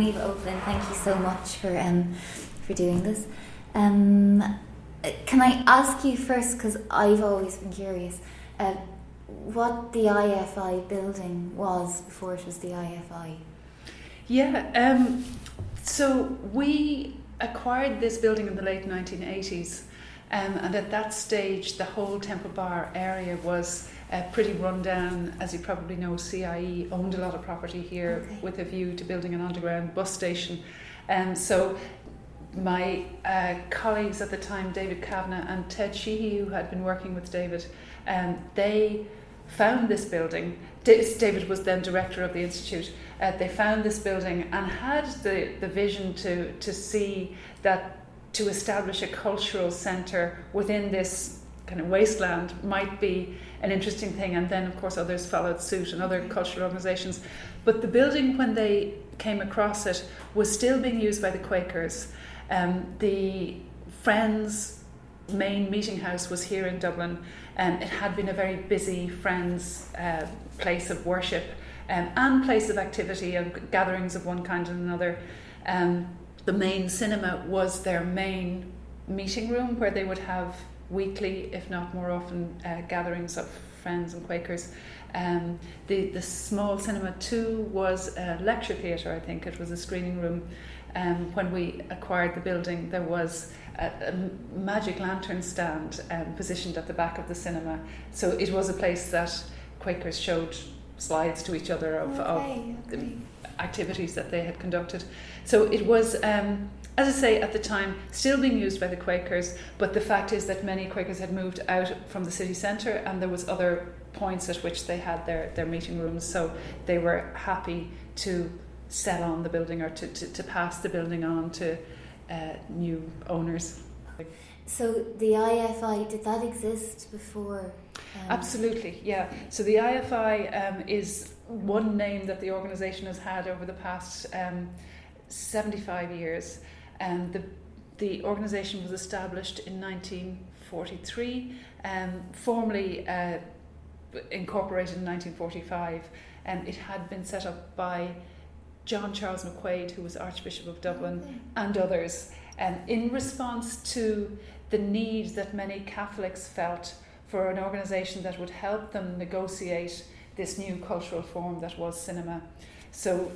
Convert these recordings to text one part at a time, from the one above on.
Sunniva O'Flynn, thank you so much for doing this. Can I ask you first, because I've always been curious, what the IFI building was before it was the IFI? Yeah, so we acquired this building in the late 1980s, and at that stage the whole Temple Bar area was pretty run down. As you probably know, CIE owned a lot of property here with a view to building an underground bus station. So my colleagues at the time, David Kavanagh and Ted Sheehy, who had been working with David, they found this building. David was then director of the Institute. They found this building and had the vision to see that to establish a cultural centre within this kind of wasteland might be an interesting thing, and then of course others followed suit and other cultural organisations. But the building, when they came across it, was still being used by the Quakers. The Friends main meeting house was here in Dublin, and it had been a very busy Friends place of worship and place of activity and gatherings of one kind and another. The main cinema was their main meeting room, where they would have weekly, if not more often, gatherings of Friends and Quakers. The small cinema too was a lecture theatre. I think it was a screening room. When we acquired the building, there was a magic lantern stand positioned at the back of the cinema. So it was a place that Quakers showed slides to each other of the activities that they had conducted. So it was, as I say, at the time, still being used by the Quakers, but the fact is that many Quakers had moved out from the city centre, and there was other points at which they had their meeting rooms, so they were happy to sell on the building, or to pass the building on to new owners. So the IFI, did that exist before? Absolutely, yeah. So the IFI is one name that the organisation has had over the past 75 years. The organisation was established in 1943, formally incorporated in 1945. It had been set up by John Charles McQuaid, who was Archbishop of Dublin, and others, in response to the need that many Catholics felt for an organisation that would help them negotiate this new cultural form that was cinema. So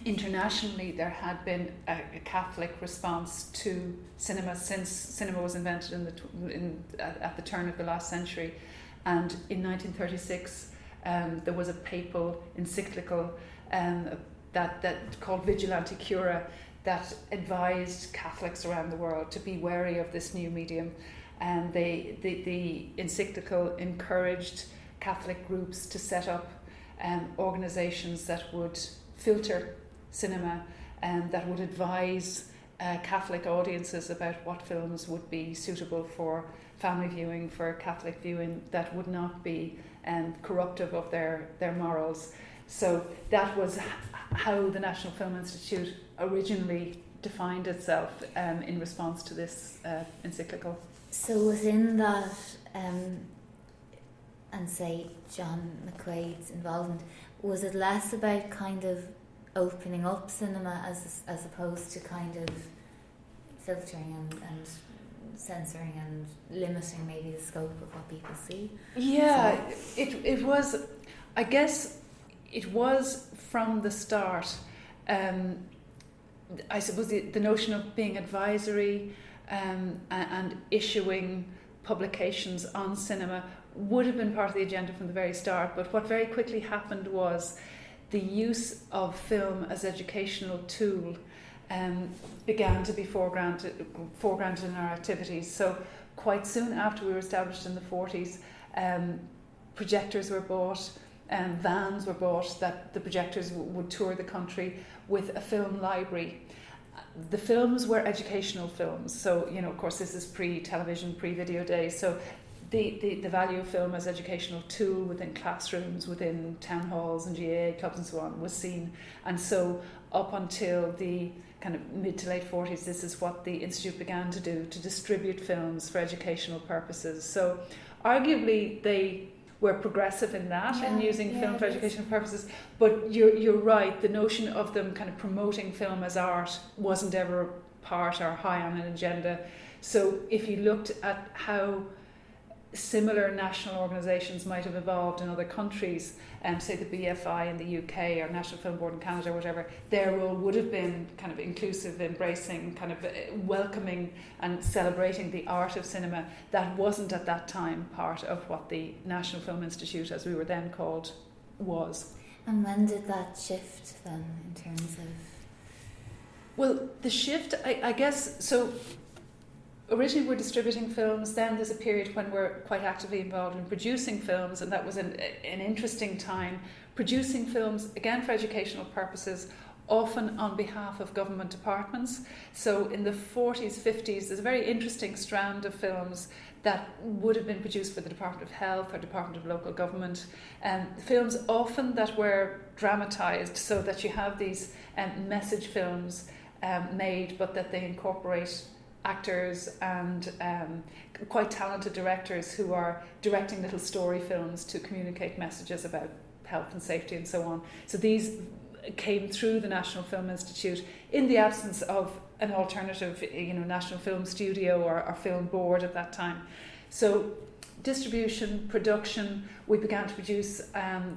internationally there had been a Catholic response to cinema since cinema was invented at the turn of the last century. And in 1936 there was a papal encyclical that called Vigilante Cura, that advised Catholics around the world to be wary of this new medium. And the encyclical encouraged Catholic groups to set up organisations that would filter cinema and that would advise Catholic audiences about what films would be suitable for family viewing, for Catholic viewing, that would not be corruptive of their morals. So that was how the National Film Institute originally defined itself in response to this encyclical. So within that, and say John McQuaid's involvement, was it less about kind of opening up cinema as opposed to kind of filtering and censoring and limiting maybe the scope of what people see? Yeah, so it was, I guess it was from the start. I suppose the notion of being advisory and issuing publications on cinema would have been part of the agenda from the very start. But what very quickly happened was the use of film as educational tool began to be foregrounded in our activities. So quite soon after we were established in the 40s, projectors were bought, vans were bought that the projectors would tour the country with a film library. The films were educational films, so of course this is pre-television, pre-video days, so the value of film as educational tool within classrooms, within town halls and GAA clubs and so on was seen. And so up until the kind of mid to late 40s, this is what the Institute began to do, to distribute films for educational purposes. So arguably they we're progressive in that and using film for educational purposes. But you're right, the notion of them kind of promoting film as art wasn't ever part or high on an agenda. So if you looked at how similar national organisations might have evolved in other countries, say the BFI in the UK or National Film Board in Canada or whatever, their role would have been kind of inclusive, embracing, kind of welcoming and celebrating the art of cinema. That wasn't at that time part of what the National Film Institute, as we were then called, was. And when did that shift then, in terms of? Well, the shift, I guess, so originally we're distributing films, then there's a period when we're quite actively involved in producing films, and that was an interesting time. Producing films, again for educational purposes, often on behalf of government departments. So in the 40s, 50s, there's a very interesting strand of films that would have been produced for the Department of Health or Department of Local Government. Films often that were dramatised, so that you have these message films made, but that they incorporate actors and quite talented directors who are directing little story films to communicate messages about health and safety and so on. So these came through the National Film Institute in the absence of an alternative, National Film Studio or film board at that time. So distribution, production, we began to produce,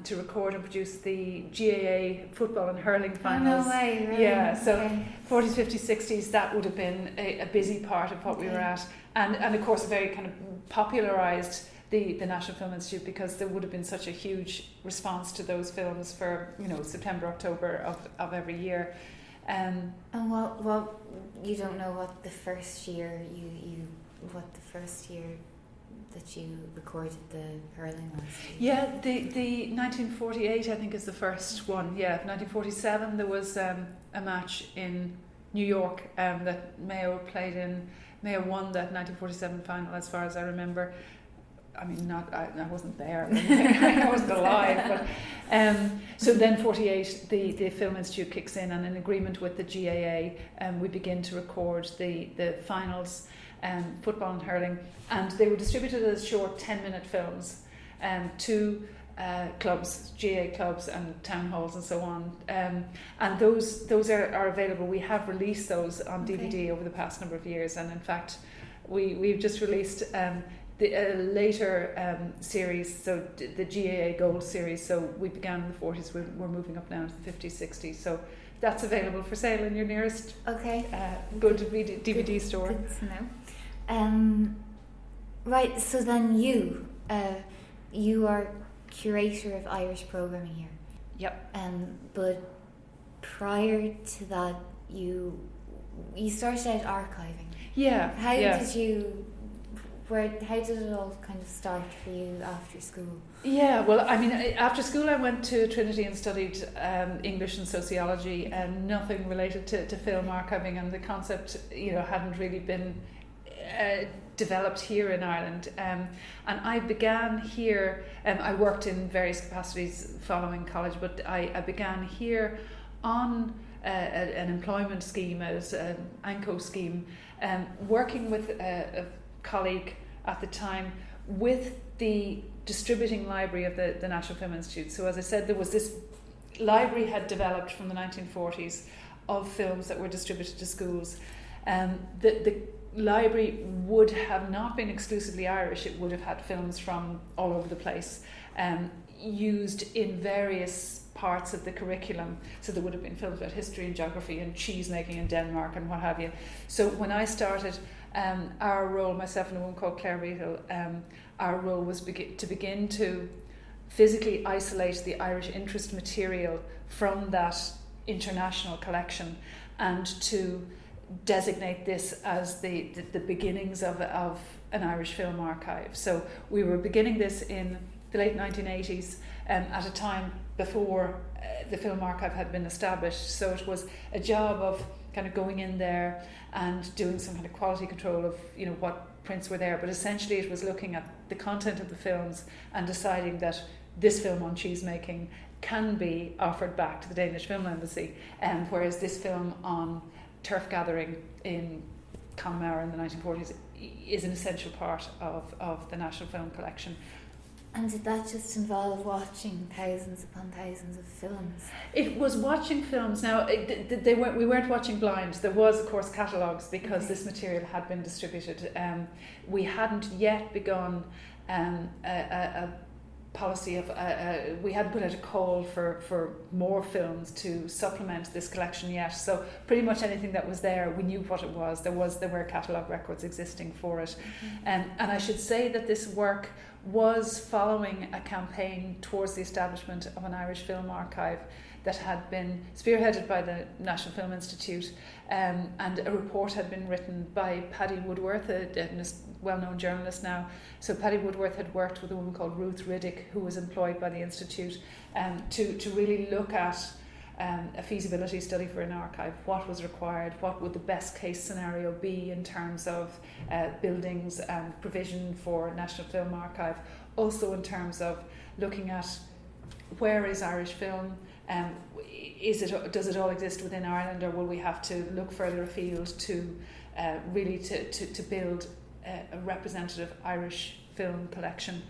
to record and produce the GAA football and hurling finals. Oh, no way, really? Yeah, so okay. 40s, 50s, 60s, that would have been a busy part of what we were at. And of course, very kind of popularised the National Film Institute, because there would have been such a huge response to those films for, September, October of every year. And what you don't know what the first year that you recorded the hurling was? Yeah, the 1948 I think is the first one. Yeah, 1947 there was a match in New York that Mayo played in. Mayo won that 1947 final, as far as I remember. I mean, I wasn't there. I wasn't alive. But so then 48, the Film Institute kicks in, and in agreement with the GAA, we begin to record the finals, football and hurling, and they were distributed as short 10-minute films to clubs, GAA clubs and town halls and so on. And those are available. We have released those on DVD over the past number of years, and in fact, we've just released the later series, so the GAA Gold series. So we began in the 40s, we're moving up now to the 50s, 60s. So that's available for sale in your nearest good DVD store. Good to know. Right, so then you are curator of Irish programming here. Yep. But prior to that, you started out archiving. Yeah. How did it all kind of start for you after school? Yeah, well, I mean, after school I went to Trinity and studied English and sociology, and nothing related to film archiving, and the concept, hadn't really been developed here in Ireland. And I began here, I worked in various capacities following college, but I began here on an employment scheme, as an ANCO scheme, working with a colleague at the time with the distributing library of the National Film Institute. So as I said, there was this library had developed from the 1940s of films that were distributed to schools. The library would have not been exclusively Irish. It would have had films from all over the place, used in various parts of the curriculum. So there would have been films about history and geography and cheese making in Denmark and what have you. So when I started, our role, myself and a woman called Claire Beatle, our role was to begin to physically isolate the Irish interest material from that international collection, and to designate this as the beginnings of an Irish film archive. So we were beginning this in the late 1980s, at a time before the film archive had been established. So it was a job of kind of going in there and doing some kind of quality control of what prints were there, but essentially it was looking at the content of the films and deciding that this film on cheese making can be offered back to the Danish Film Embassy, whereas this film on turf gathering in Connemara in the 1940s is an essential part of the National Film Collection. And did that just involve watching thousands upon thousands of films? It was watching films. Now, we weren't watching blind. There was, of course, catalogues because this material had been distributed. We hadn't yet begun a policy of, we hadn't put out a call for more films to supplement this collection yet. So pretty much anything that was there, we knew what it was. There were catalogue records existing for it. And I should say that this work was following a campaign towards the establishment of an Irish film archive that had been spearheaded by the National Film Institute, and a report had been written by Paddy Woodworth, a well-known journalist now. So Paddy Woodworth had worked with a woman called Ruth Riddick, who was employed by the Institute, to really look at a feasibility study for an archive. What was required? What would the best case scenario be in terms of buildings and provision for National Film Archive? Also in terms of looking at where is Irish film? Does it all exist within Ireland, or will we have to look further afield to really to build a representative Irish film collection?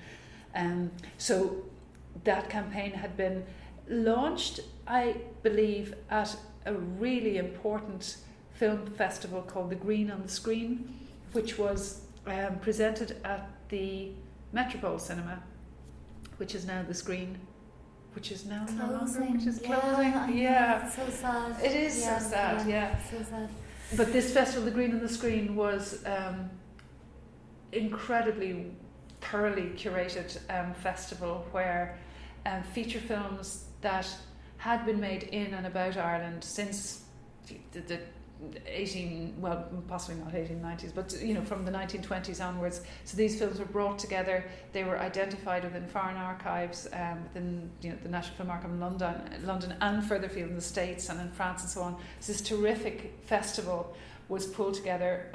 So that campaign had been launched, I believe, at a really important film festival called the Green on the Screen, which was presented at the Metropole Cinema, which is now the Screen, which is now no longer, which is closing. Yeah. So sad. It is so sad, yeah. So sad. But this festival, the Green on the Screen, was incredibly thoroughly curated festival where feature films that had been made in and about Ireland since the possibly not 1890s, but from the 1920s onwards. So these films were brought together. They were identified within foreign archives, within the National Film Archive in London, and further afield in the States and in France and so on. So this terrific festival was pulled together.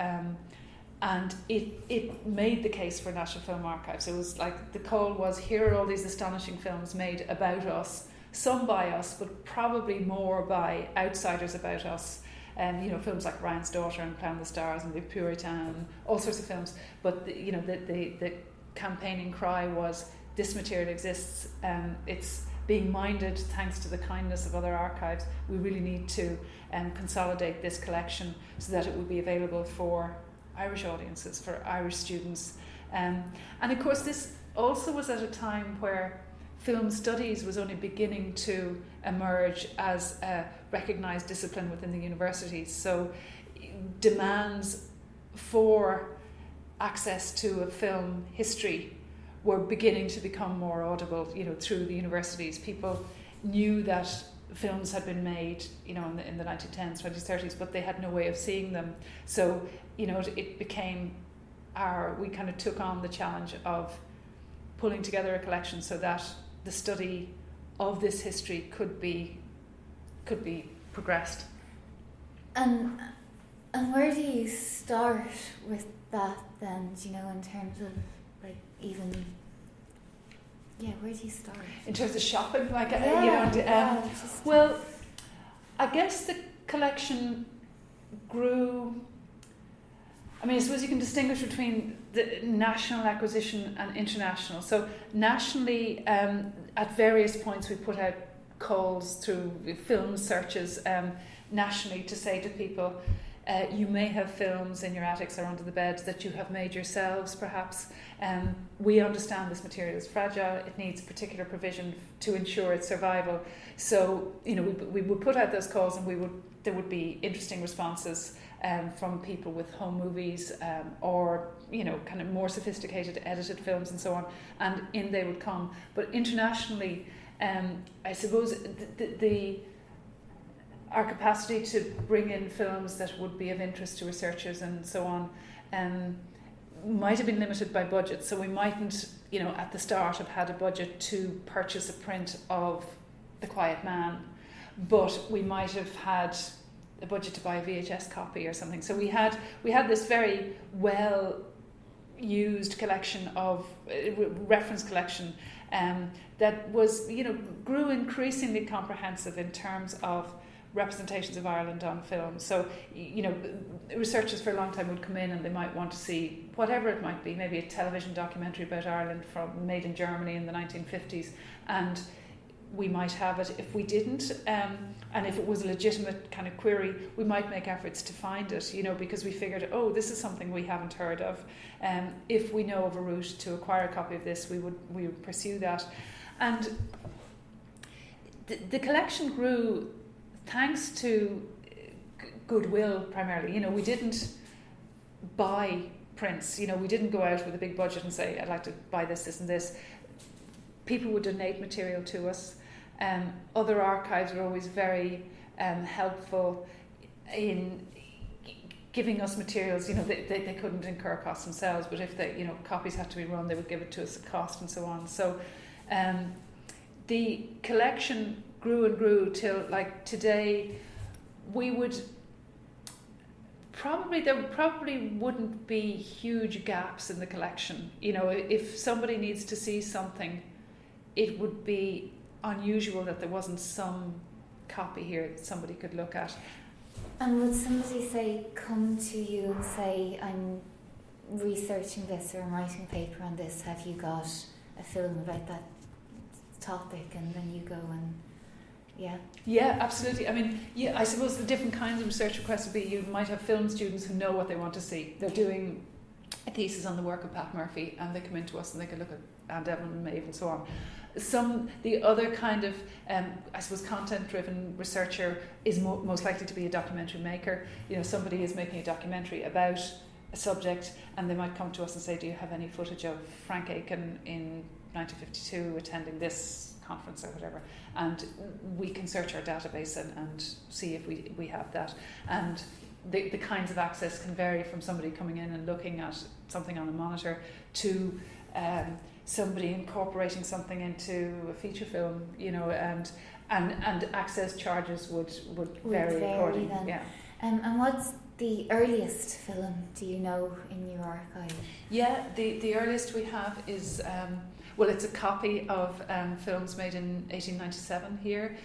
And it made the case for National Film Archives. It was like the call was, here are all these astonishing films made about us, some by us, but probably more by outsiders about us. Films like Ryan's Daughter and Clown the Stars and The Puritan, all sorts of films. But the campaigning cry was, this material exists. It's being minded thanks to the kindness of other archives. We really need to consolidate this collection so that it will be available for Irish audiences, for Irish students. And of course this also was at a time where film studies was only beginning to emerge as a recognised discipline within the universities. So demands for access to a film history were beginning to become more audible, through the universities. People knew that films had been made, in the 1910s, 20s, 30s, but they had no way of seeing them. So, it became we kind of took on the challenge of pulling together a collection so that the study of this history could be progressed. And where do you start with that then, in terms of where do you start? In terms of shopping, just well, I guess the collection grew. I suppose you can distinguish between the national acquisition and international. So nationally, at various points we put out calls through film searches nationally to say to people, you may have films in your attics or under the beds that you have made yourselves, perhaps. We understand this material is fragile. It needs particular provision to ensure its survival. So, we would put out those calls, and there would be interesting responses from people with home movies or kind of more sophisticated edited films and so on, and in they would come. But internationally, I suppose our capacity to bring in films that would be of interest to researchers and so on might have been limited by budget. So we mightn't, at the start have had a budget to purchase a print of The Quiet Man, but we might have had a budget to buy a VHS copy or something. So we had this very well used collection of reference collection that was grew increasingly comprehensive in terms of representations of Ireland on film. So, researchers for a long time would come in and they might want to see whatever it might be, maybe a television documentary about Ireland made in Germany in the 1950s, and we might have it. If we didn't, and if it was a legitimate kind of query, we might make efforts to find it, because we figured, this is something we haven't heard of. If we know of a route to acquire a copy of this, we would pursue that. And the collection grew thanks to goodwill primarily. We didn't buy prints. We didn't go out with a big budget and say, I'd like to buy this, this and this. People would donate material to us. Other archives were always very helpful in giving us materials. They couldn't incur costs themselves, but if copies had to be run, they would give it to us at cost and so on. So the collection grew and grew till today. There probably wouldn't be huge gaps in the collection. If somebody needs to see something, it would be unusual that there wasn't some copy here that somebody could look at. And would somebody come to you and say, I'm researching this or I'm writing a paper on this, have you got a film about that topic? And then you go and Yeah, absolutely. I suppose the different kinds of research requests would be, you might have film students who know what they want to see. They're doing a thesis on the work of Pat Murphy, and they come into us and they can look at Anne Devlin and Maeve and so on. The other kind of, content-driven researcher is most likely to be a documentary maker. Somebody is making a documentary about a subject, and they might come to us and say, do you have any footage of Frank Aiken in 1952 attending this conference or whatever? And we can search our database and see if we have that. And the kinds of access can vary from somebody coming in and looking at something on a monitor to somebody incorporating something into a feature film, and access charges would vary accordingly. Yeah. And what's the earliest film, do you know, in your archive? Yeah, the earliest we have is, it's a copy of films made in 1897 here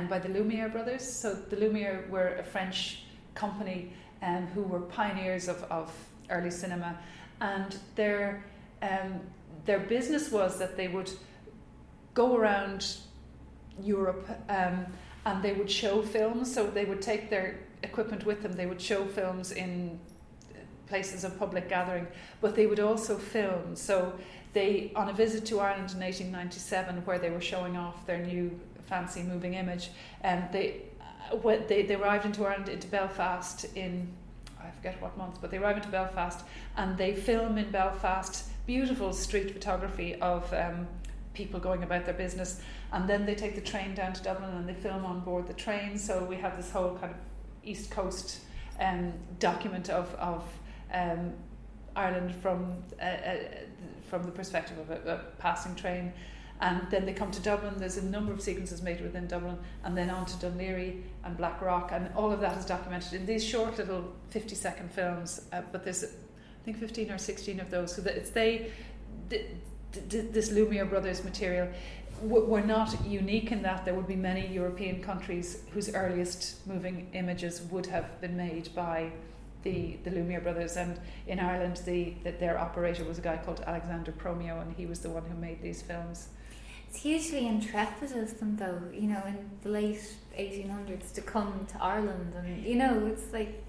by the Lumiere brothers. So the Lumiere were a French company who were pioneers of early cinema, and their business was that they would go around Europe and they would show films. So they would take their equipment with them. They would show films in places of public gathering, but they would also film. So they, on a visit to Ireland in 1897, where they were showing off their new fancy moving image, they arrived into Ireland, into Belfast in, I forget what month, but they arrived into Belfast and they film in Belfast beautiful street photography of people going about their business, and then they take the train down to Dublin and they film on board the train. So we have this whole kind of East Coast document of Ireland from the perspective of a passing train. And then they come to Dublin. There's a number of sequences made within Dublin, and then on to Dunleary and Blackrock, and all of that is documented in these short little 50-second films. But there's, I think, 15 or 16 of those. So that it's this Lumiere brothers material. We're not unique in that there would be many European countries whose earliest moving images would have been made by the Lumiere brothers, and in Ireland their operator was a guy called Alexander Promio, and he was the one who made these films. It's hugely intrepid of them, though, in the late 1800s to come to Ireland, and it's like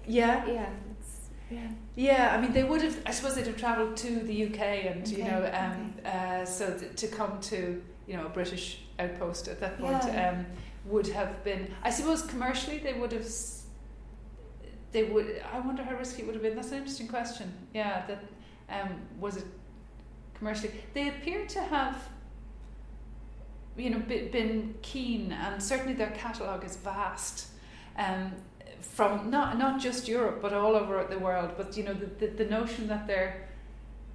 I mean, they would have, I suppose they'd have travelled to the UK, and so to come to a British outpost at that point would have been, I suppose, commercially they would. I wonder how risky it would have been. That's an interesting question. Yeah, that was it commercially? They appear to have, been keen, and certainly their catalogue is vast, from not just Europe but all over the world. But the notion that they're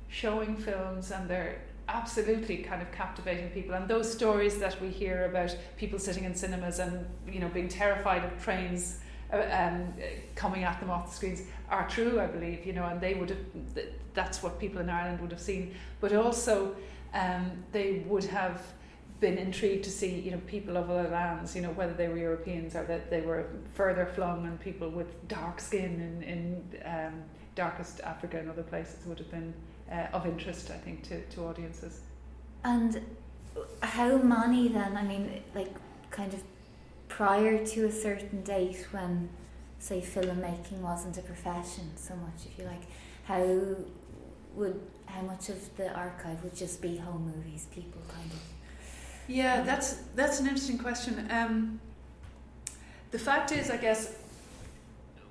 showing films and they're absolutely kind of captivating people, and those stories that we hear about people sitting in cinemas and being terrified of trains coming at them off the screens are true, I believe, and they would have, that's what people in Ireland would have seen. But also they would have been intrigued to see, you know, people of other lands, you know, whether they were Europeans or that they were further flung, and people with dark skin in darkest Africa and other places would have been of interest, I think, to audiences. And how many then, I mean, like kind of prior to a certain date when, say, filmmaking wasn't a profession so much, if you like, how much of the archive would just be home movies, people kind of? Yeah, that's an interesting question. The fact is, I guess,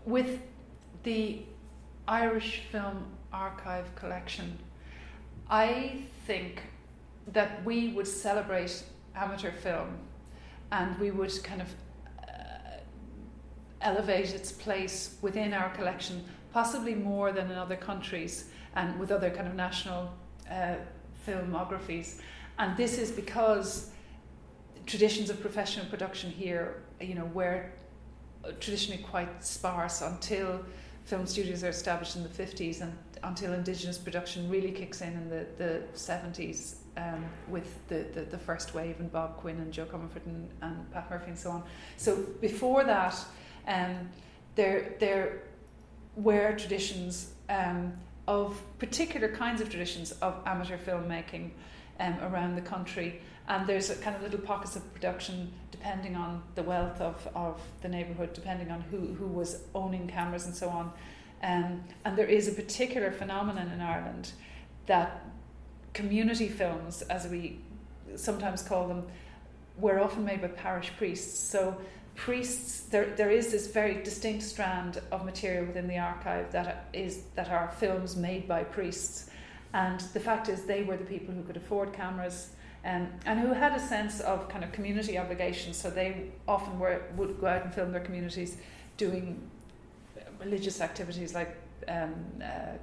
with the Irish Film Archive collection, I think that we would celebrate amateur film, and we would kind of elevate its place within our collection, possibly more than in other countries and with other kind of national filmographies. And this is because traditions of professional production here, you know, were traditionally quite sparse until film studios are established in the 50s, and until indigenous production really kicks in the 70s, with the first wave, and Bob Quinn and Joe Comerford and Pat Murphy and so on. So before that, there were traditions of particular kinds of traditions of amateur filmmaking around the country, and there's a kind of little pockets of production depending on the wealth of the neighbourhood, depending on who was owning cameras and so on. And there is a particular phenomenon in Ireland that community films, as we sometimes call them, were often made by parish priests. So priests, there is this very distinct strand of material within the archive that are films made by priests. And the fact is, they were the people who could afford cameras, and who had a sense of kind of community obligation. So they often would go out and film their communities doing religious activities like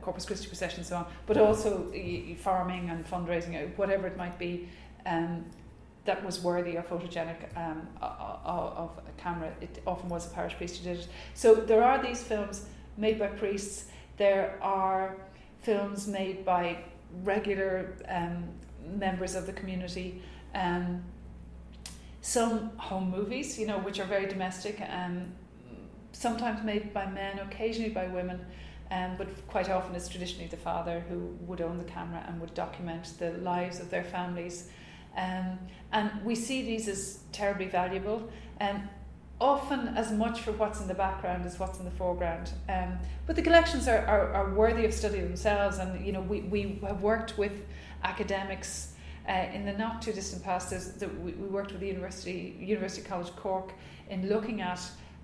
Corpus Christi procession and so on, but also farming and fundraising, whatever it might be, that was worthy or photogenic of a camera. It often was a parish priest who did it. So there are these films made by priests. There are films made by regular members of the community. Some home movies, you know, which are very domestic, sometimes made by men, occasionally by women, but quite often it's traditionally the father who would own the camera and would document the lives of their families. And we see these as terribly valuable, often as much for what's in the background as what's in the foreground. But the collections are worthy of study themselves, and you know, we have worked with academics in the not too distant past. We worked with the University College Cork in looking at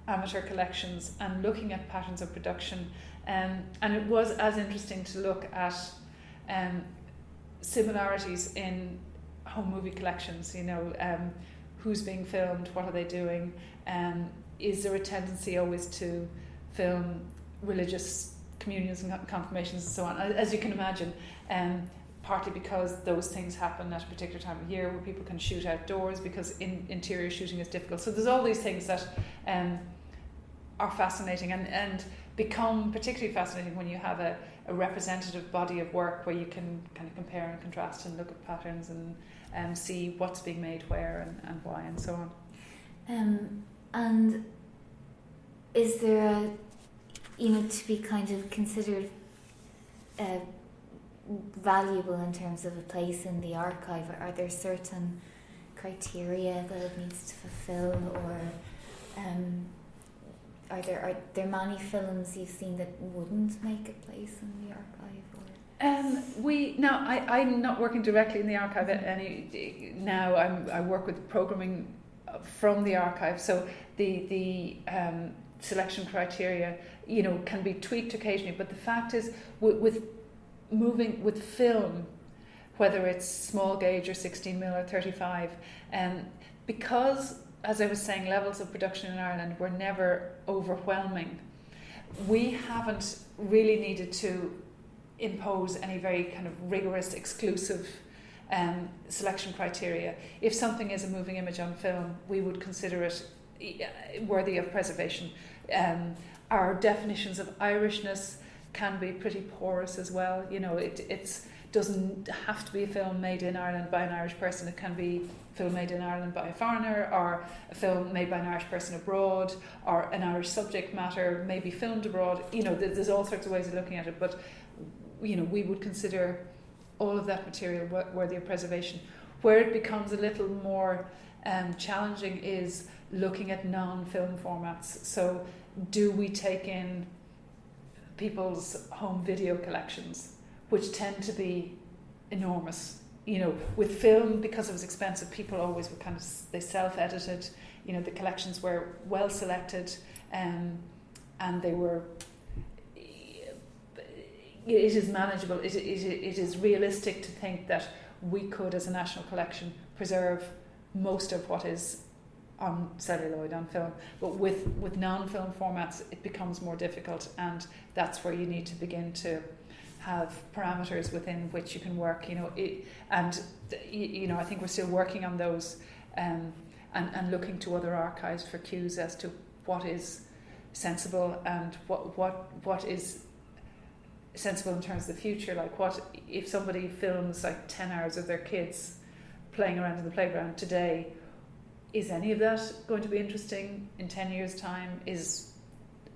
amateur collections and looking at patterns of production, and it was as interesting to look at similarities in home movie collections, you know, who's being filmed, what are they doing, is there a tendency always to film religious communions and confirmations and so on, as you can imagine, partly because those things happen at a particular time of year where people can shoot outdoors because interior shooting is difficult. So there's all these things that are fascinating and become particularly fascinating when you have a representative body of work where you can kind of compare and contrast and look at patterns and see what's being made where and why and so on. And is there to be kind of considered valuable in terms of a place in the archive? Are there certain criteria that it needs to fulfill, or are there many films you've seen that wouldn't make a place in the archive? I'm not working directly in the archive now. I work with programming from the archive, so the selection criteria, can be tweaked occasionally. But the fact is, with moving with film, whether it's small gauge or 16mm or 35, because, as I was saying, levels of production in Ireland were never overwhelming, we haven't really needed to impose any very kind of rigorous, exclusive selection criteria. If something is a moving image on film, we would consider it worthy of preservation. Our definitions of Irishness can be pretty porous as well. It's doesn't have to be a film made in Ireland by an Irish person. It can be a film made in Ireland by a foreigner, or a film made by an Irish person abroad, or an Irish subject matter maybe filmed abroad. There's all sorts of ways of looking at it, but we would consider all of that material worthy of preservation. Where it becomes a little more challenging is looking at non-film formats. So do we take in people's home video collections, which tend to be enormous? With film, because it was expensive, people always were they self-edited. The collections were well selected, and they were. It is manageable. It is realistic to think that we could, as a national collection, preserve most of what is on celluloid, on film. But with non-film formats, it becomes more difficult, and that's where you need to begin to have parameters within which you can work. I think we're still working on those, and looking to other archives for cues as to what is sensible and what is sensible in terms of the future. Like, what if somebody films like 10 hours of their kids playing around in the playground today? Is any of that going to be interesting in 10 years' time? Is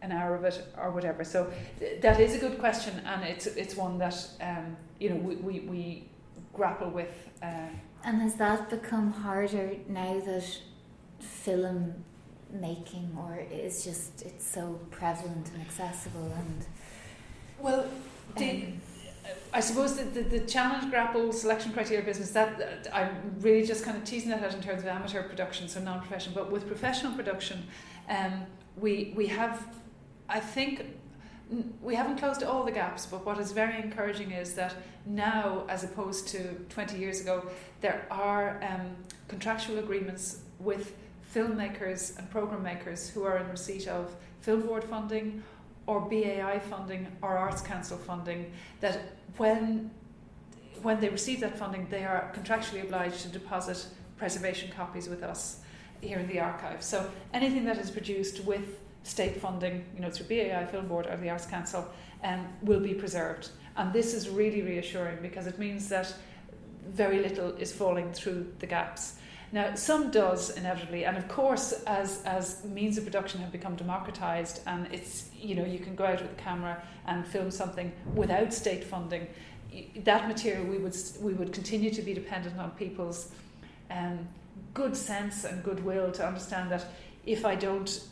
an hour of it, or whatever? So that is a good question, and it's one that we grapple with. And has that become harder now that film making, or it's so prevalent and accessible? And well, I suppose the challenge grapple selection criteria business, that I'm really just kind of teasing that out in terms of amateur production, so non-professional. But with professional production, we have, I think, we haven't closed all the gaps, but what is very encouraging is that now, as opposed to 20 years ago, there are contractual agreements with filmmakers and programme makers who are in receipt of Film Board funding or BAI funding or Arts Council funding, that when they receive that funding, they are contractually obliged to deposit preservation copies with us here in the archive. So anything that is produced with state funding, through BAI, Film Board or the Arts Council, will be preserved. And this is really reassuring, because it means that very little is falling through the gaps. Now, some does inevitably, and of course, as means of production have become democratized, and it's, you can go out with a camera and film something without state funding, that material we would continue to be dependent on people's good sense and goodwill to understand that if I don't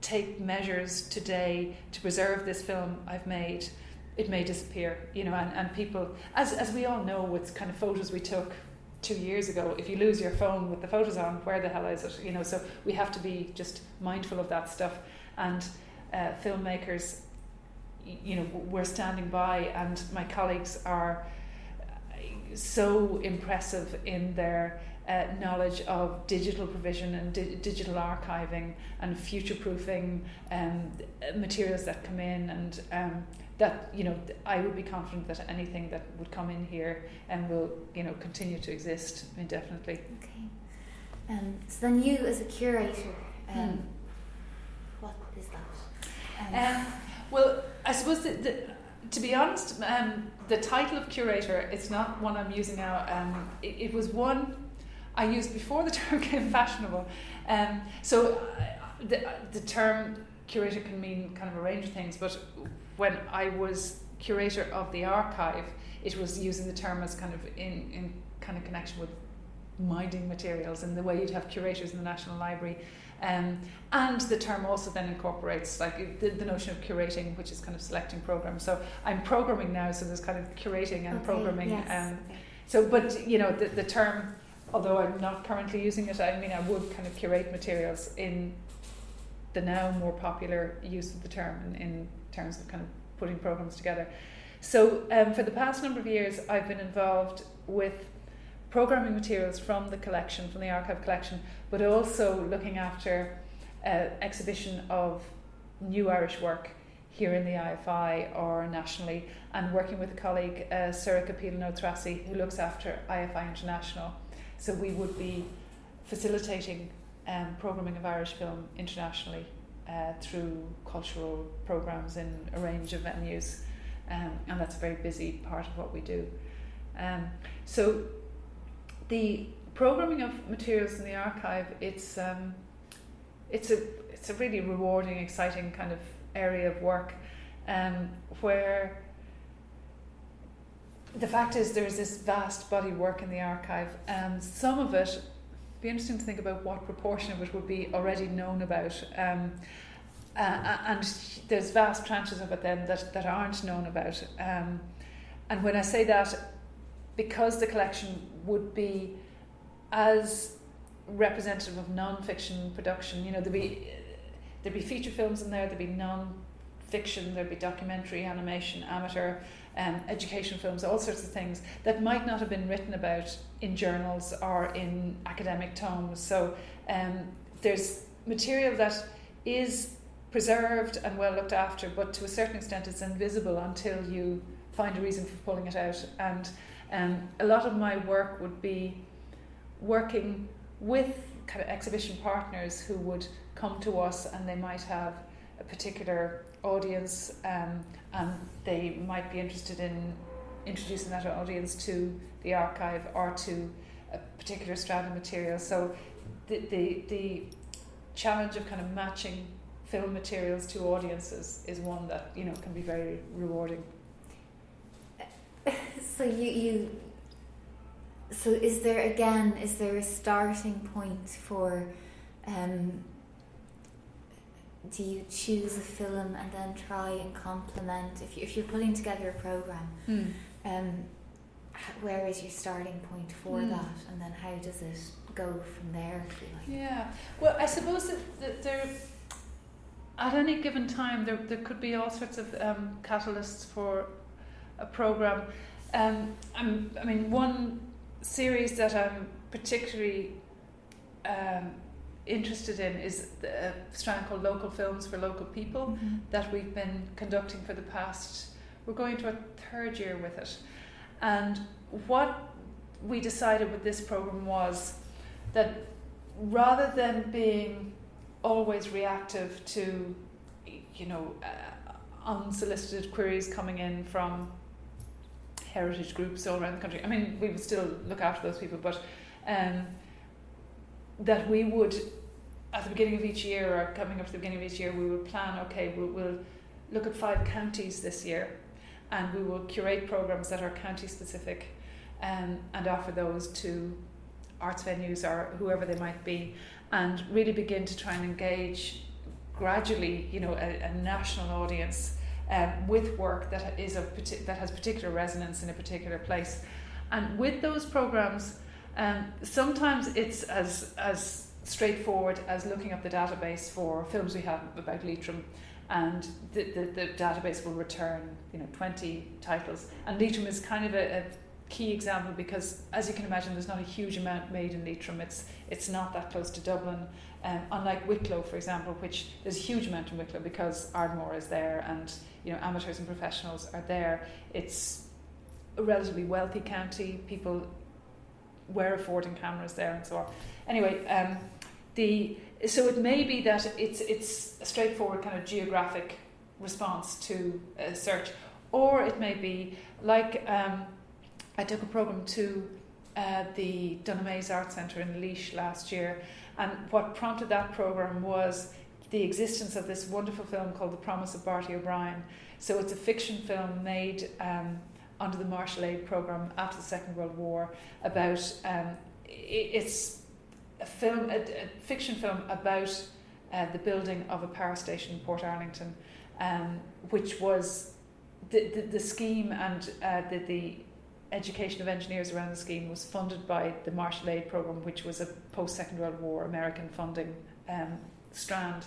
take measures today to preserve this film I've made, it may disappear, and people, as we all know, with kind of photos we took 2 years ago, if you lose your phone with the photos on, where the hell is it? So we have to be just mindful of that stuff. And filmmakers, we're standing by, and my colleagues are so impressive in their knowledge of digital provision and digital archiving and future-proofing materials that come in, and that I would be confident that anything that would come in here will continue to exist indefinitely. Okay. So then, you as a curator, what is that? Well, I suppose to be honest, the title of curator, it's not one I'm using now. It was one I used before the term became fashionable. So the term curator can mean kind of a range of things, but when I was curator of the archive, it was using the term as kind of in kind of connection with minding materials, and the way you'd have curators in the National Library. And the term also then incorporates like the notion of curating, which is kind of selecting programs. So I'm programming now, so there's kind of curating and programming. Yes. So, but the term, although I'm not currently using it, I mean, I would kind of curate materials in the now more popular use of the term in terms of kind of putting programs together. So for the past number of years, I've been involved with programming materials from the collection, from the archive collection, but also looking after exhibition of new Irish work here in the IFI or nationally, and working with a colleague, Sorcha Phelan-O'Trasy, who looks after IFI International. So we would be facilitating programming of Irish film internationally through cultural programs in a range of venues, and that's a very busy part of what we do. So the programming of materials in the archive, it's a really rewarding, exciting kind of area of work, where the fact is there's this vast body of work in the archive, and some of it, be interesting to think about what proportion of it would be already known about, and there's vast tranches of it then that aren't known about, and when I say that, because the collection would be as representative of non-fiction production, there'd be feature films in there'd be non-fiction, there'd be documentary, animation, amateur, education films, all sorts of things that might not have been written about in journals or in academic tomes. So there's material that is preserved and well looked after, but to a certain extent it's invisible until you find a reason for pulling it out. And a lot of my work would be working with kind of exhibition partners who would come to us, and they might have a particular audience, and they might be interested in introducing that audience to the archive or to a particular strand of material. So the challenge of kind of matching film materials to audiences is one that can be very rewarding. So is there a starting point for, do you choose a film and then try and complement, if you're putting together a programme, where is your starting point for that, and then how does it go from there, if you like? Yeah, well, I suppose that there, at any given time, there could be all sorts of catalysts for a programme. One series that I'm particularly interested in is a strand called Local Films for Local People that we've been conducting for the past, we're going to our third year with it. And what we decided with this programme was that rather than being always reactive to, unsolicited queries coming in from heritage groups all around the country, we would still look after those people, but that we would, at the beginning of each year, or coming up to the beginning of each year, we would plan, okay, we'll look at 5 counties this year, and we will curate programmes that are county specific, and offer those to arts venues or whoever they might be, and really begin to try and engage gradually, a national audience with work that that has particular resonance in a particular place. And with those programmes, sometimes it's as straightforward as looking up the database for films we have about Leitrim, and the database will return 20 titles, and Leitrim is kind of a key example because, as you can imagine, there's not a huge amount made in Leitrim. It's not that close to Dublin, unlike Wicklow, for example, which there's a huge amount in Wicklow because Ardmore is there and amateurs and professionals are there. It's a relatively wealthy county, people were affording cameras there and so on. Anyway, so it may be that it's a straightforward kind of geographic response to a search, or it may be like I took a programme to the Dunamaze Arts Centre in Laois last year, and what prompted that programme was the existence of this wonderful film called The Promise of Barty O'Brien. So it's a fiction film made under the Marshall Aid programme after the Second World War about it's a fiction film about the building of a power station in Portarlington, which was the scheme, and the education of engineers around the scheme was funded by the Marshall Aid programme, which was a post-Second World War American funding strand.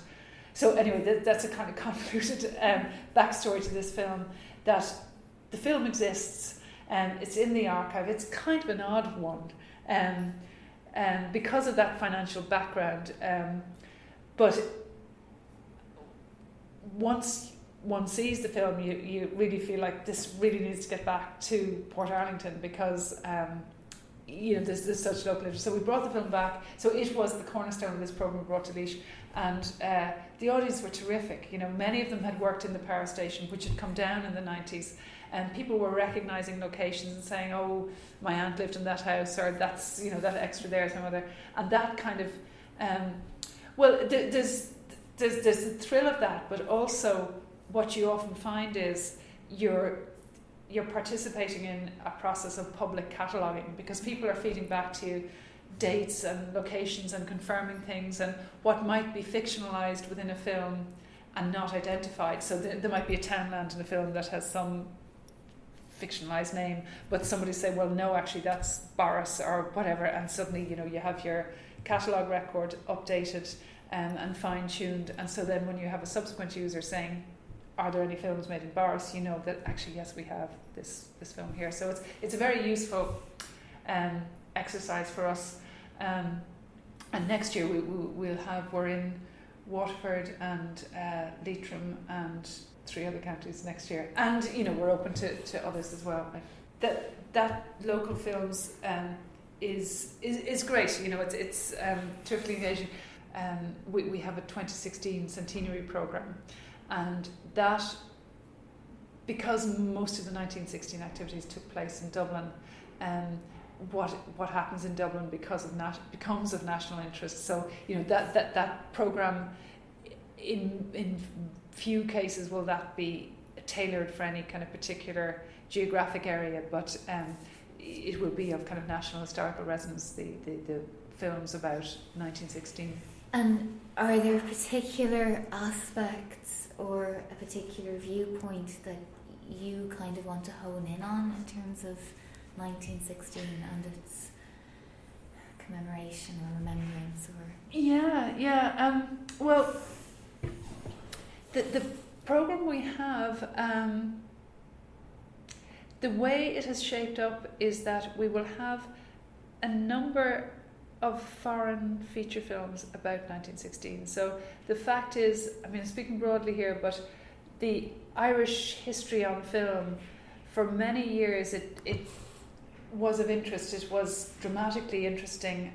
So anyway, that's a kind of convoluted backstory to this film, that the film exists, it's in the archive, it's kind of an odd one, because of that financial background, but once one sees the film, you really feel like this really needs to get back to Portarlington because there's such local interest. So we brought the film back. So it was the cornerstone of this programme we brought to Laois, and the audience were terrific. Many of them had worked in the power station, which had come down in the 90s, and people were recognising locations and saying, oh, my aunt lived in that house, or that's, you know, that extra there is my mother, and that kind of there's the thrill of that, but also what you often find is you're participating in a process of public cataloguing, because people are feeding back to you dates and locations and confirming things, and what might be fictionalised within a film and not identified. So there might be a townland in a film that has some fictionalised name, but somebody say, well, no, actually that's Boris or whatever, and suddenly, you know, you have your catalogue record updated and fine-tuned, and so then when you have a subsequent user saying, are there any films made in Boris, you know that actually, yes, we have this film here. So it's a very useful exercise for us. And next year we're in Waterford and Leitrim and 3 other counties next year, and you know, we're open to others as well. That local films is great. You know, it's terrifically engaging. We have a 2016 centenary programme, and that, because most of the 1916 activities took place in Dublin, what happens in Dublin becomes of national interest. So you know, that programme, in few cases will that be tailored for any kind of particular geographic area, but it will be of kind of national historical resonance, the films about 1916. And are there particular aspects or a particular viewpoint that you kind of want to hone in on in terms of 1916 and its commemoration or remembrance? Or well, the programme we have, the way it has shaped up is that we will have a number of foreign feature films about 1916. So the fact is, I mean, I'm speaking broadly here, but the Irish history on film, for many years it was of interest. It was dramatically interesting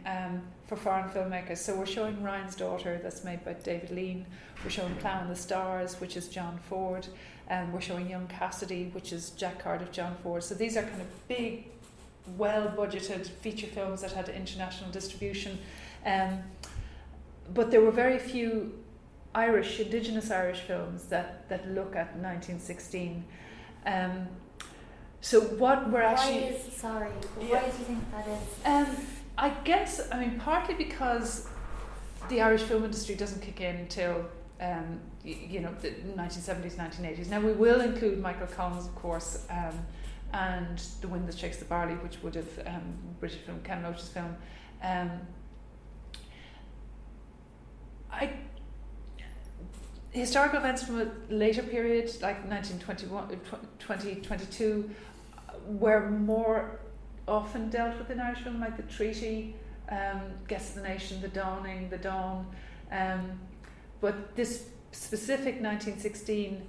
for foreign filmmakers. So we're showing Ryan's Daughter, that's made by David Lean. We're showing Plough in the Stars, which is John Ford. And we're showing Young Cassidy, which is Jack Cardiff, John Ford. So these are kind of big, well-budgeted feature films that had international distribution. But there were very few indigenous Irish films that look at 1916. So what we're actually... Why do you think that is? I guess, I mean, partly because the Irish film industry doesn't kick in until the 1970s, 1980s. Now we will include Michael Collins, of course, and The Wind That Shakes the Barley, which would have British film, Ken Loach's film. Historical events from a later period, like 1921, 2022, were more often dealt with in Irish film, like The Treaty, Guest of the Nation, The Dawning, The Dawn. But this specific 1916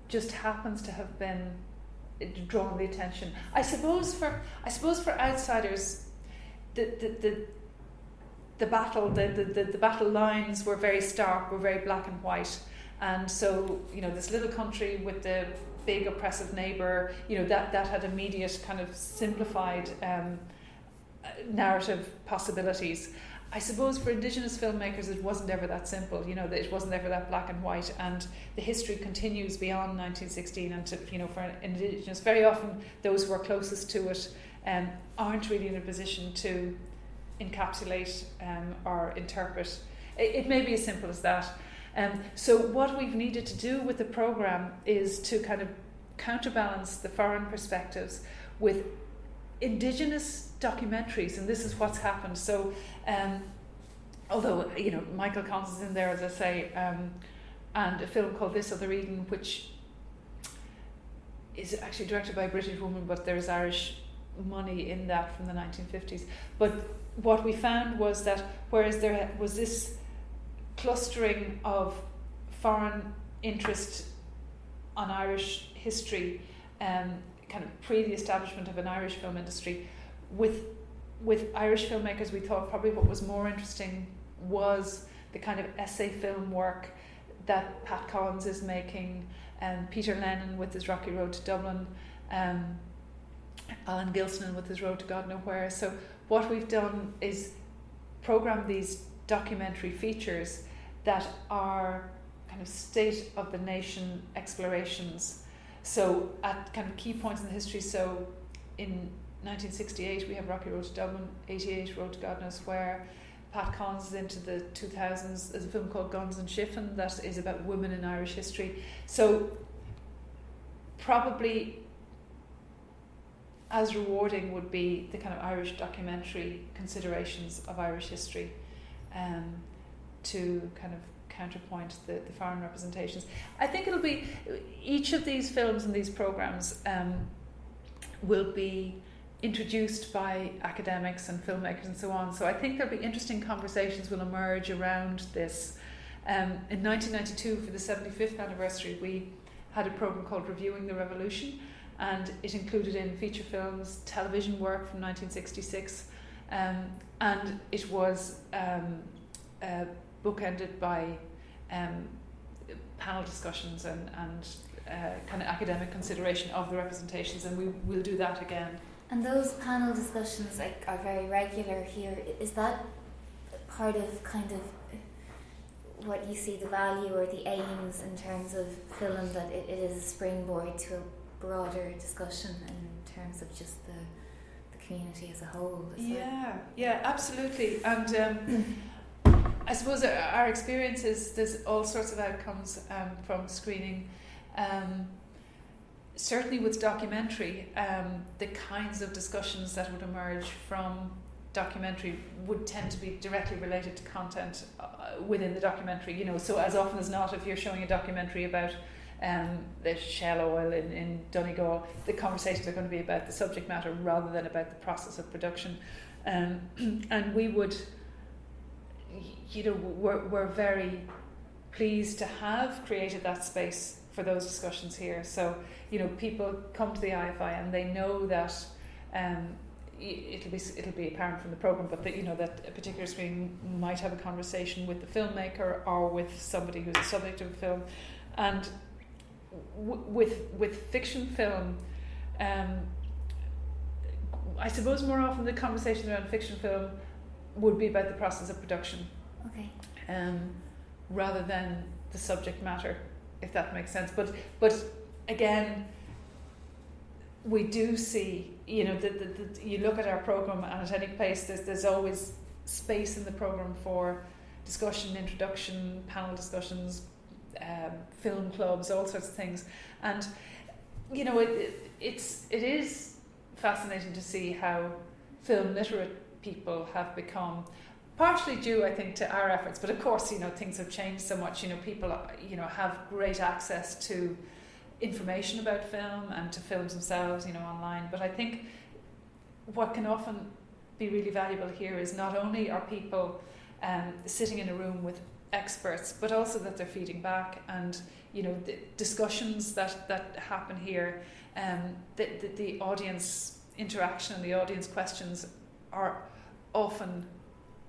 just happens to have been drawn the attention. I suppose for outsiders, the battle lines were very stark, were very black and white, and so you know, this little country with the big oppressive neighbour, you know, that had immediate kind of simplified narrative possibilities. I suppose for indigenous filmmakers it wasn't ever that simple, you know, that it wasn't ever that black and white, and the history continues beyond 1916, and to, you know, for indigenous, very often those who are closest to it aren't really in a position to encapsulate or interpret. It may be as simple as that. So what we've needed to do with the programme is to kind of counterbalance the foreign perspectives with indigenous documentaries, and this is what's happened. So although, you know, Michael Collins is in there, as I say, and a film called This Other Eden, which is actually directed by a British woman, but there's Irish money in that from the 1950s. But what we found was that whereas there was this clustering of foreign interest on Irish history, kind of pre the establishment of an Irish film industry, with Irish filmmakers, we thought probably what was more interesting was the kind of essay film work that Pat Collins is making, and Peter Lennon with his Rocky Road to Dublin, Alan Gilson with his Road to God Nowhere. So what we've done is program these documentary features that are kind of state of the nation explorations. So at kind of key points in the history, so in 1968 we have Rocky Road to Dublin, 88 Road to God Knows Where. Pat Collins is into the 2000s. There's a film called Guns and Shiffin that is about women in Irish history. So probably as rewarding would be the kind of Irish documentary considerations of Irish history, to kind of counterpoint the foreign representations. I think it'll be, each of these films and these programs will be introduced by academics and filmmakers and so on. So I think there'll be interesting conversations will emerge around this. In 1992, for the 75th anniversary, we had a program called Reviewing the Revolution, and it included in feature films, television work from 1966, and it was bookended by panel discussions and kind of academic consideration of the representations, and we will do that again. And those panel discussions are very regular here. Is that part of kind of what you see the value or the aims in terms of film, that it is a springboard to a broader discussion in terms of just the community as a whole? Yeah, absolutely. And I suppose our experience is there's all sorts of outcomes from screening. Certainly with documentary, the kinds of discussions that would emerge from documentary would tend to be directly related to content within the documentary. You know, so as often as not, if you're showing a documentary about the Shell oil in Donegal, the conversations are going to be about the subject matter rather than about the process of production. And we would, you know, we're very pleased to have created that space for those discussions here. So, you know, people come to the IFI and they know that it'll be apparent from the program, but that, you know, that a particular screen might have a conversation with the filmmaker or with somebody who's the subject of a film. And with fiction film, I suppose more often the conversation around fiction film would be about the process of production, okay, rather than the subject matter, if that makes sense. But again, we do see, you know, you look at our program, and at any place there's always space in the program for discussion, introduction, panel discussions, film clubs, all sorts of things. And you know, it is fascinating to see how film literate people have become, partially due, I think, to our efforts, but of course, you know, things have changed so much. You know, people, you know, have great access to information about film and to films themselves, you know, online. But I think what can often be really valuable here is not only are people sitting in a room with experts, but also that they're feeding back, and you know, the discussions that happen here, the audience interaction and the audience questions are often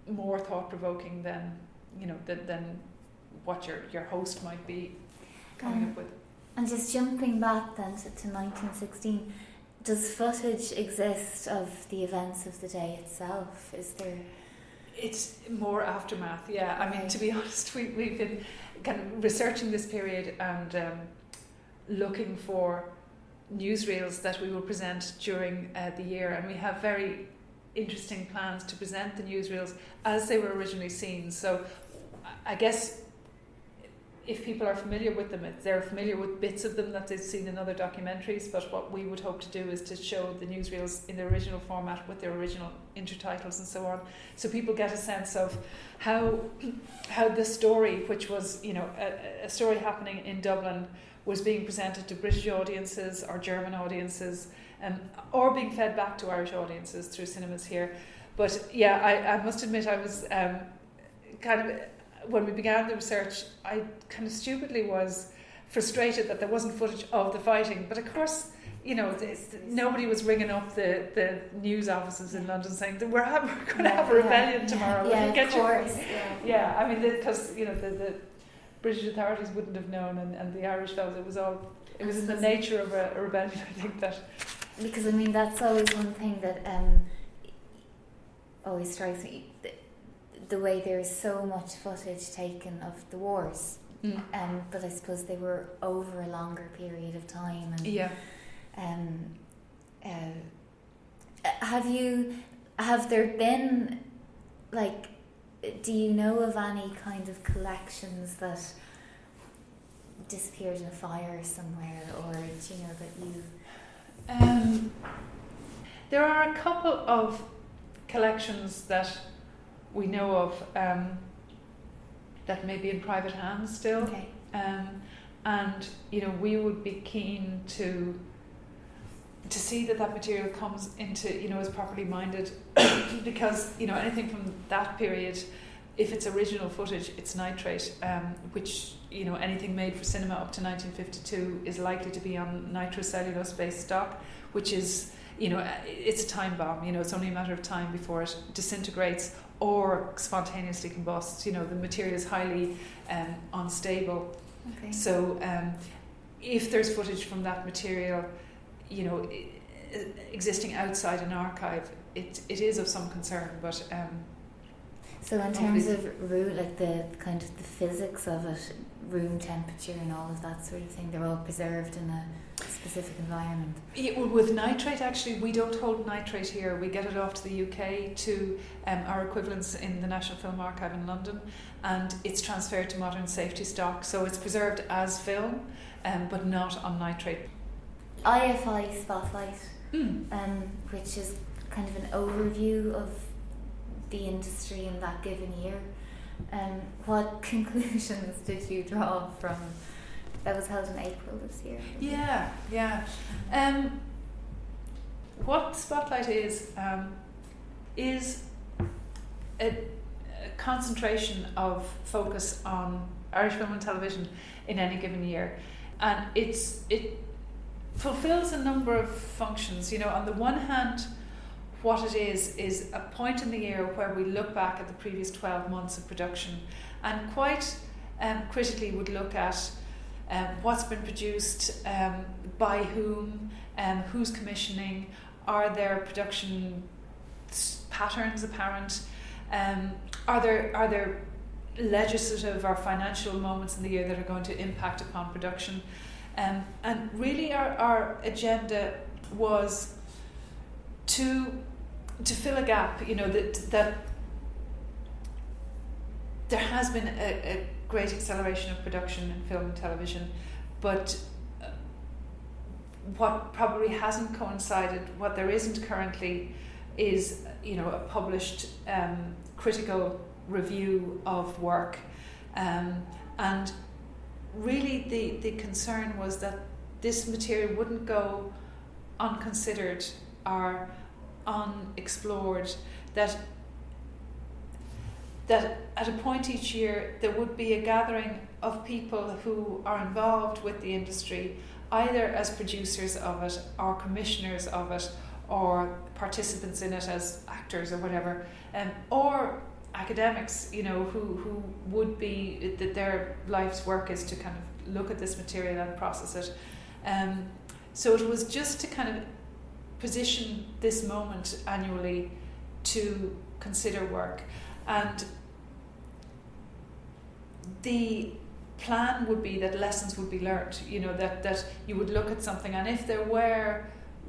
more thought-provoking than, you know, than what your host might be coming up with. And just jumping back then to 1916, does footage exist of the events of the day itself? Is there? It's more aftermath, yeah. I mean, to be honest, we've been kind of researching this period and looking for newsreels that we will present during the year, and we have very interesting plans to present the newsreels as they were originally seen. So I guess if people are familiar with them, they're familiar with bits of them that they've seen in other documentaries, but what we would hope to do is to show the newsreels in the original format with their original intertitles and so on, so people get a sense of how the story, which was, you know, a story happening in Dublin, was being presented to British audiences or German audiences, or being fed back to Irish audiences through cinemas here. But yeah, I must admit, I was kind of, when we began the research, I kind of stupidly was frustrated that there wasn't footage of the fighting. But of course, you know, nobody was ringing up the news offices in London saying that we're going to have a rebellion tomorrow. Yeah, of course. Yeah, I mean, because you know, British authorities wouldn't have known, and the Irish felt it was in the nature of a rebellion. I think that, because I mean that's always one thing that always strikes me, the way there is so much footage taken of the wars, but I suppose they were over a longer period of time. And have there been, like, do you know of any kind of collections that disappeared in a fire somewhere, or do you know that you... There are a couple of collections that we know of that may be in private hands still. Okay. And we would be keen to see that material comes into, is properly minded, because anything from that period, if it's original footage, it's nitrate, which anything made for cinema up to 1952 is likely to be on nitrocellulose based stock, which is it's a time bomb. It's only a matter of time before it disintegrates or spontaneously combusts. The material is highly unstable. Okay. So if there's footage from that material existing outside an archive, it is of some concern, but so in terms of room, like the kind of the physics of it, room temperature and all of that sort of thing, they're all preserved in a specific environment. With nitrate, actually, we don't hold nitrate here. We get it off to the UK to our equivalents in the National Film Archive in London, and it's transferred to modern safety stock, so it's preserved as film, but not on nitrate. IFI Spotlight, which is kind of an overview of the industry in that given year. What conclusions did you draw from... That was held in April this year. Yeah. What Spotlight is a concentration of focus on Irish film and television in any given year, and it fulfills a number of functions. On the one hand, what it is a point in the year where we look back at the previous 12 months of production, and quite critically would look at what's been produced, by whom, who's commissioning, are there production patterns apparent, are there legislative or financial moments in the year that are going to impact upon production, and really our agenda was to fill a gap, that there has been a great acceleration of production in film and television, but what probably hasn't coincided, what there isn't currently, is a published critical review of work, and really the concern was that this material wouldn't go unconsidered or unexplored, that at a point each year there would be a gathering of people who are involved with the industry, either as producers of it or commissioners of it or participants in it as actors or whatever, or academics, who would be, that their life's work is to kind of look at this material and process it. So it was just to kind of position this moment annually to consider work, and the plan would be that lessons would be learnt, that you would look at something, and if there were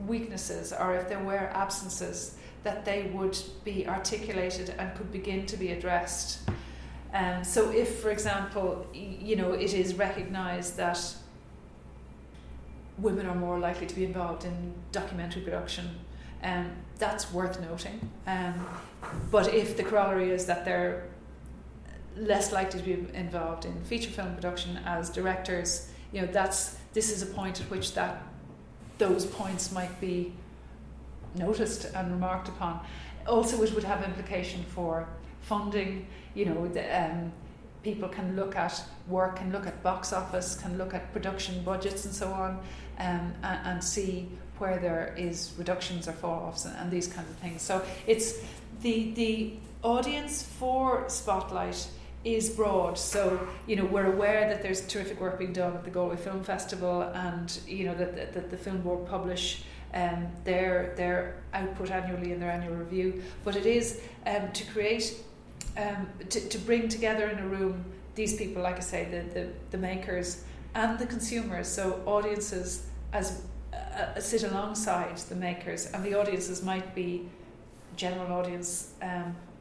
weaknesses or if there were absences, that they would be articulated and could begin to be addressed. So if, for example, it is recognised that women are more likely to be involved in documentary production, that's worth noting. But if the corollary is that they're less likely to be involved in feature film production as directors, this is a point at which those points might be noticed and remarked upon. Also, it would have implication for funding. People can look at work, can look at box office, can look at production budgets and so on, and see where there is reductions or fall-offs and these kinds of things. So it's the audience for Spotlight is broad. So, we're aware that there's terrific work being done at the Galway Film Festival, and that the Film Board publish their output annually in their annual review. But it is to create, to bring together in a room these people, like I say, the makers and the consumers. So audiences as sit alongside the makers, and the audiences might be general audience,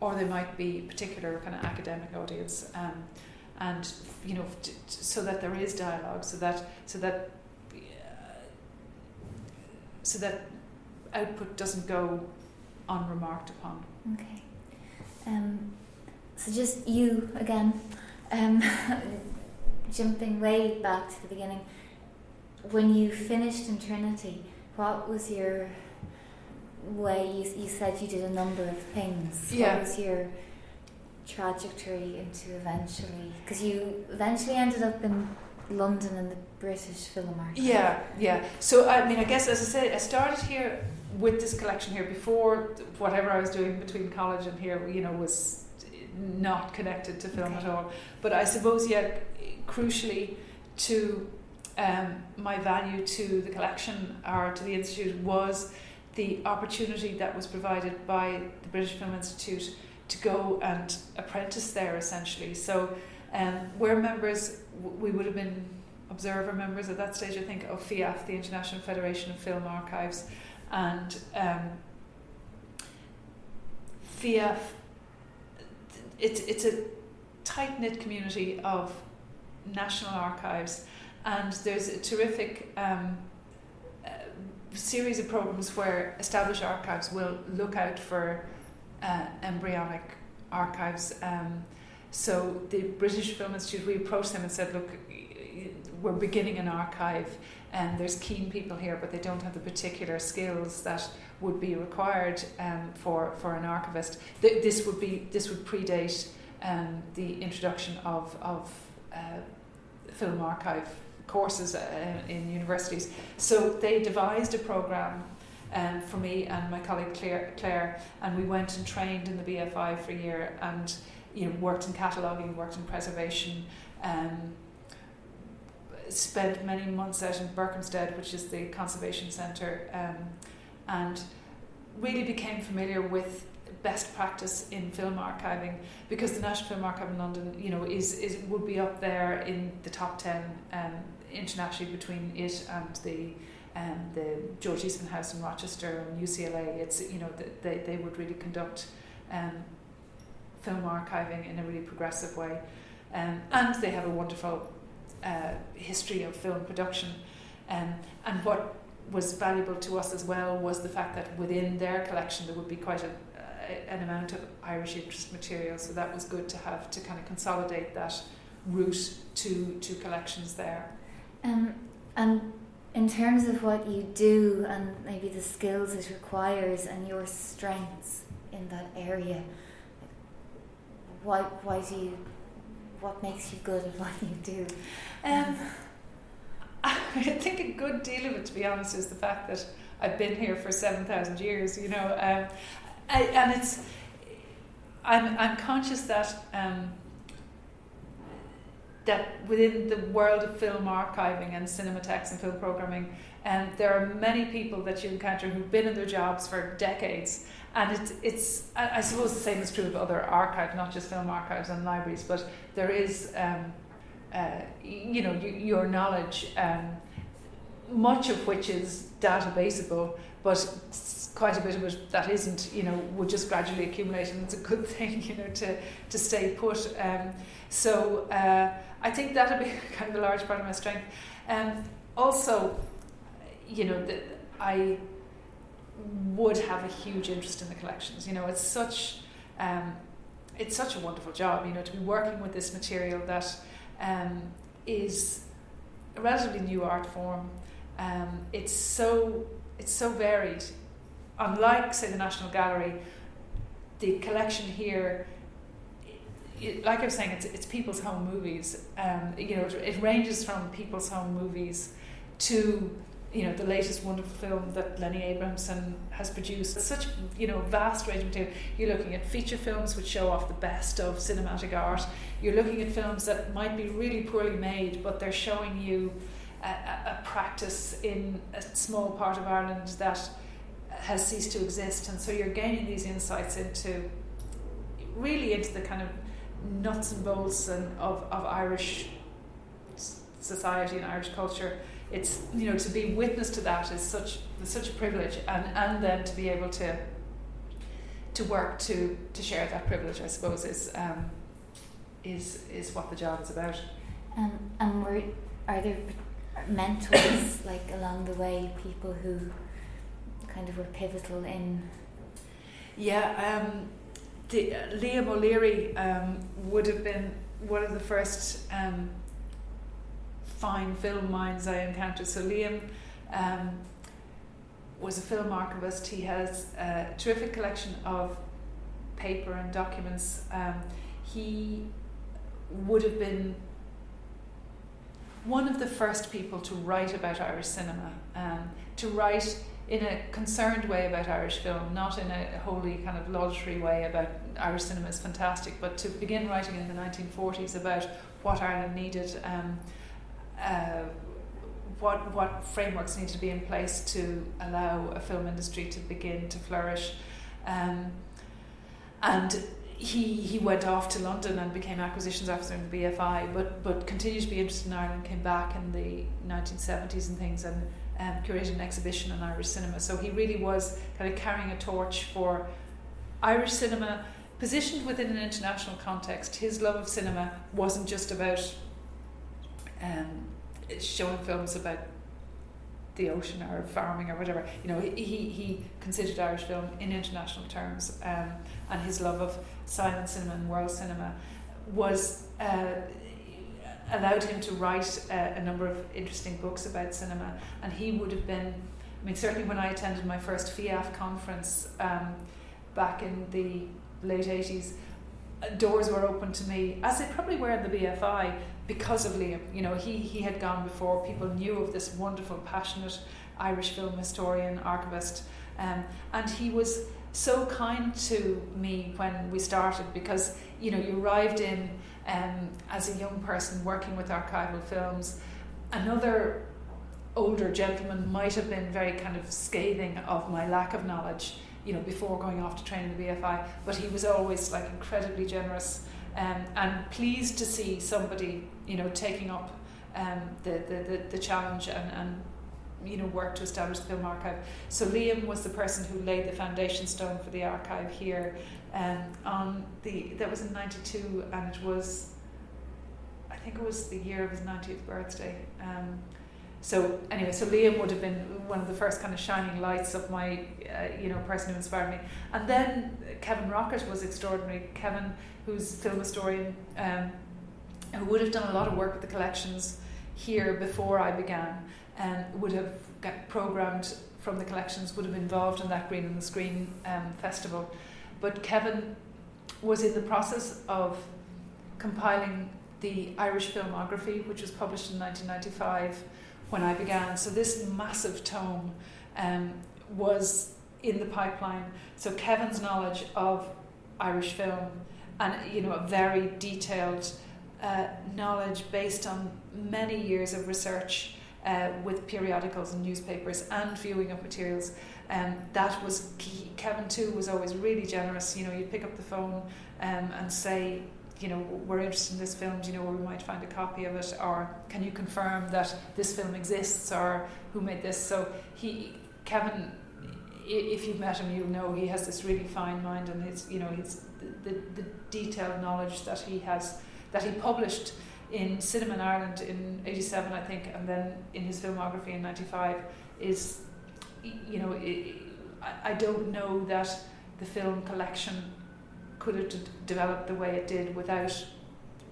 or they might be particular kind of academic audience, and so that there is dialogue, so that output doesn't go unremarked upon. Okay. So just you again, jumping way back to the beginning. When you finished in Trinity, what was your way? You said you did a number of things. Yeah. What was your trajectory into eventually? Because you eventually ended up in London in the British Film Archive. Yeah. So I guess, as I said, I started here with this collection here before whatever I was doing between college and here, was not connected to film at all. But I suppose, crucially to my value to the collection or to the Institute was the opportunity that was provided by the British Film Institute to go and apprentice there, essentially. So we're members, we would have been observer members at that stage, I think, of FIAF, the International Federation of Film Archives. And FIAF, it's a tight-knit community of national archives, and there's a terrific series of programs where established archives will look out for embryonic archives. So the British Film Institute, we approached them and said, look, we're beginning an archive, and there's keen people here, but they don't have the particular skills that would be required for an archivist. This would predate the introduction of film archive courses in universities. So they devised a programme for me and my colleague Claire, and we went and trained in the BFI for a year, and worked in cataloguing, worked in preservation, spent many months out in Berkhamsted, which is the conservation centre, and really became familiar with best practice in film archiving, because the National Film Archive in London, would be up there in the top 10 internationally, between it and the George Eastman House in Rochester and UCLA. It's they would really conduct film archiving in a really progressive way, and they have a wonderful history of film production, and what was valuable to us as well was the fact that within their collection there would be quite an amount of Irish interest material, so that was good to have to kind of consolidate that route to collections there. And in terms of what you do and maybe the skills it requires and your strengths in that area, what makes you good at what you do? I think a good deal of it, to be honest, is the fact that I've been here for 7,000 years, and I'm conscious that that within the world of film archiving and cinematics and film programming, there are many people that you encounter who've been in their jobs for decades, and it's I suppose the same is true of other archives, not just film archives and libraries, but there is your knowledge, much of which is databaseable, but quite a bit of it that isn't, would just gradually accumulate, and it's a good thing, to stay put. So I think that'll be kind of a large part of my strength. Also, I would have a huge interest in the collections. It's such a wonderful job, to be working with this material that is a relatively new art form. It's so varied. Unlike, say, the National Gallery, the collection here, like I was saying, it's people's home movies. It ranges from people's home movies to the latest wonderful film that Lenny Abrahamson has produced. Such, vast range of material. You're looking at feature films which show off the best of cinematic art. You're looking at films that might be really poorly made, but they're showing you a practice in a small part of Ireland that has ceased to exist. And so you're gaining these insights into the kind of nuts and bolts of Irish society and Irish culture. It's, to be witness to that is such a privilege, and then to be able to work to share that privilege, I suppose, is what the job is about. And are there mentors like along the way, people who kind of were pivotal in? Yeah, Liam O'Leary would have been one of the first fine film minds I encountered. So Liam was a film archivist. He has a terrific collection of paper and documents. He would have been one of the first people to write about Irish cinema, to write in a concerned way about Irish film, not in a wholly kind of laudatory way about Irish cinema is fantastic, but to begin writing in the 1940s about what Ireland needed, what frameworks needed to be in place to allow a film industry to begin to flourish. And he went off to London and became acquisitions officer in the BFI, but continued to be interested in Ireland, came back in the 1970s and things, and curated an exhibition on Irish cinema. So he really was kind of carrying a torch for Irish cinema, positioned within an international context. His love of cinema wasn't just about showing films about the ocean or farming or whatever. He considered Irish film in international terms, and his love of silent cinema and world cinema was allowed him to write a number of interesting books about cinema. And he would have been, certainly when I attended my first FIAF conference back in the late 80s, doors were open to me, as they probably were in the BFI, because of Liam. He had gone before. People knew of this wonderful, passionate Irish film historian, archivist, and he was so kind to me when we started, because you arrived in as a young person working with archival films. Another older gentleman might have been very kind of scathing of my lack of knowledge, before going off to train in the BFI, but he was always like incredibly generous and pleased to see somebody taking up the challenge and work to establish the film archive. So Liam was the person who laid the foundation stone for the archive here. That was in '92, and I think it was the year of his 90th birthday. So Liam would have been one of the first kind of shining lights of my, person who inspired me. And then Kevin Rockett was extraordinary. Kevin, who's a film historian, who would have done a lot of work with the collections here before I began, and would have got programmed from the collections, would have been involved in that Green on the Screen festival. But Kevin was in the process of compiling the Irish filmography, which was published in 1995 when I began. So this massive tome was in the pipeline. So Kevin's knowledge of Irish film, and a very detailed knowledge based on many years of research with periodicals and newspapers and viewing of materials, that was key. Kevin too was always really generous. You'd pick up the phone and say, we're interested in this film, do you know where we might find a copy of it, or can you confirm that this film exists, or who made this? So Kevin, if you've met him, you'll know he has this really fine mind, and his the detailed knowledge that he has, that he published in Cinema in Ireland in 87, I think, and then in his filmography in 95 is, I don't know that the film collection could have developed the way it did without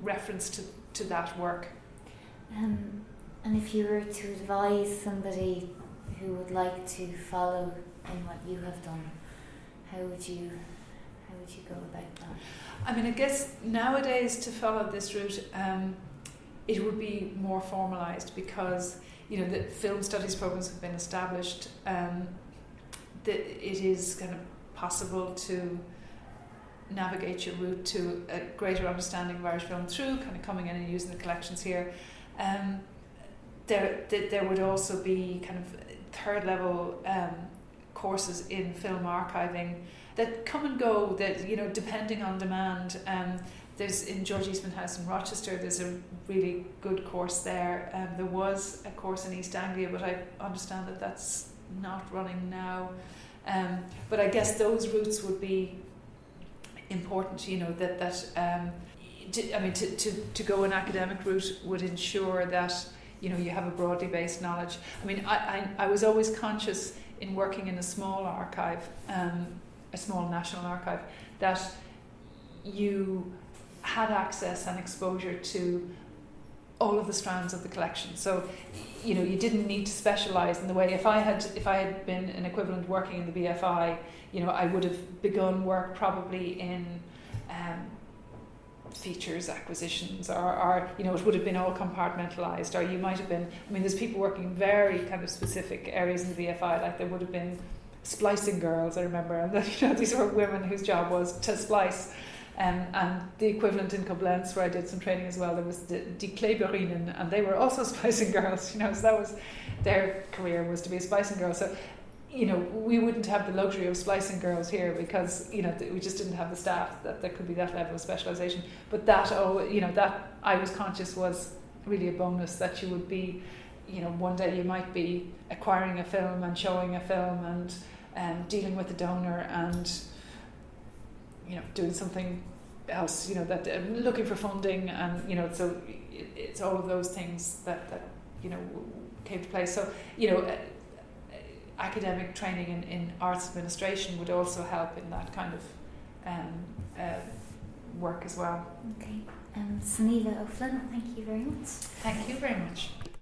reference to that work. And if you were to advise somebody who would like to follow in what you have done, how would you go about that? I guess nowadays to follow this route, it would be more formalised, because the film studies programs have been established, it is kind of possible to navigate your route to a greater understanding of Irish film through kind of coming in and using the collections here. There would also be kind of third level courses in film archiving that come and go, that depending on demand. There's in George Eastman House in Rochester, there's a really good course there. There was a course in East Anglia, but I understand that that's not running now. But I guess those routes would be important, to go an academic route would ensure that you have a broadly based knowledge. I mean, I was always conscious in working in a small archive, a small national archive, that you had access and exposure to all of the strands of the collection. So, you didn't need to specialise in the way. If I had been an equivalent working in the BFI, I would have begun work probably in features acquisitions, or it would have been all compartmentalised, or you might have been. I mean, there's people working in very kind of specific areas in the BFI, like there would have been splicing girls. I remember, and these were women whose job was to splice. And the equivalent in Koblenz, where I did some training as well, there was the Die Kleberinnen, and they were also splicing girls, so that was their career, was to be a splicing girl. So, we wouldn't have the luxury of splicing girls here because, we just didn't have the staff that there could be that level of specialisation. But that I was conscious was really a bonus, that you would be, one day you might be acquiring a film and showing a film and dealing with the donor and doing something else, that looking for funding, and so it's all of those things that came to play. So academic training in arts administration would also help in that kind of work as well. Okay, Sunniva O'Flynn, thank you very much. Thank you very much.